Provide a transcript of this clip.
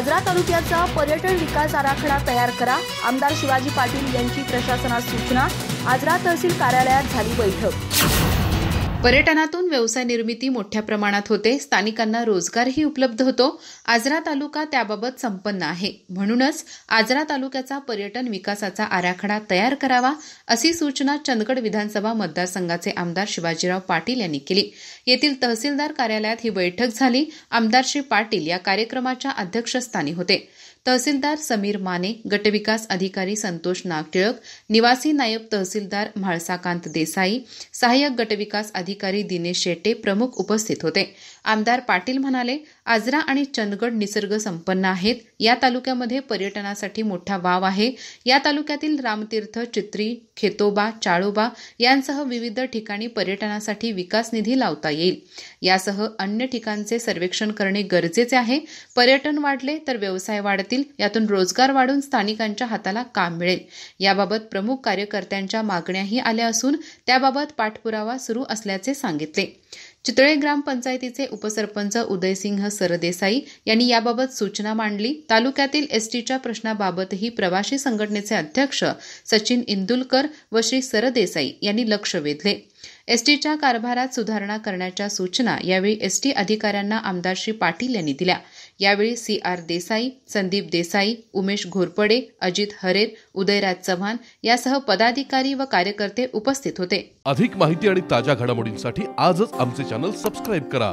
आजरा तालुक्याचा पर्यटन विकास आराखडा तयार करा. आमदार शिवाजी पाटील यांची प्रशासनास सूचना. आजरा तहसील कार्यालयात झाली बैठक. पर्यटनातून व्यवसाय निर्मिती मोठ्या प्रमाणात होते, स्थानिकांना रोजगारही उपलब्ध होतो. आजरा तालुका त्याबाबत संपन्न आहे. म्हणूनच आजरा तालुक्याचा पर्यटन विकासाचा आराखडा तयार करावा, अशी सूचना चंदगड विधानसभा मतदारसंघाचे आमदार शिवाजीराव पाटील यांनी केली. येथील तहसीलदार कार्यालयात ही बैठक झाली. आमदार श्री पाटील या कार्यक्रमाच्या अध्यक्षस्थानी होते. तहसीलदार समीर माने, गटविकास अधिकारी संतोष नागटिळक, निवासी नायब तहसीलदार म्हाळसाकांत देसाई, सहाय्यक गटविकास अधिकारी दिनेश शेटे प्रमुख उपस्थित होते. आमदार पाटील म्हणाले, आजरा आणि चंदगड निसर्ग संपन्न आहेत. या तालुक्यामध्ये पर्यटनासाठी मोठा वाव आहे. या तालुक्यातील रामतीर्थ, चित्री, खेतोबा, चाळोबा यांसह विविध ठिकाणी पर्यटनासाठी विकास निधी लावता येईल. यासह अन्य ठिकाणचे सर्वेक्षण करणे गरजेचे आहे. पर्यटन वाढले तर व्यवसाय वाढतील, यातून रोजगार वाढून स्थानिकांच्या हाताला काम मिळेल. याबाबत प्रमुख कार्यकर्त्यांच्या मागण्याही आल्या असून त्याबाबत पाठपुरावा सुरू असल्याचे सांगितले. चितळे ग्रामपंचायतीचे उपसरपंच उदयसिंह सरदेसाई यांनी याबाबत सूचना मांडली. तालुक्यातील एसटीच्या प्रश्नाबाबतही प्रवासी संघटनेचे अध्यक्ष सचिन इंदुलकर व श्री सरदेसाई यांनी लक्ष वेधले. एसटीच्या कारभारात सुधारणा करण्याच्या सूचना यावेळी एसटी अधिकाऱ्यांना आमदार श्री पाटील यांनी दिल्या. यावेळी CR देसाई, संदीप देसाई, उमेश घोरपडे, अजित हरेर, उदयराज चव्हाण यासह पदाधिकारी व कार्यकर्ते उपस्थित होते. अधिक माहिती आणि ताज्या घडामोडींसाठी आजच आमचे चॅनल सबस्क्राईब करा.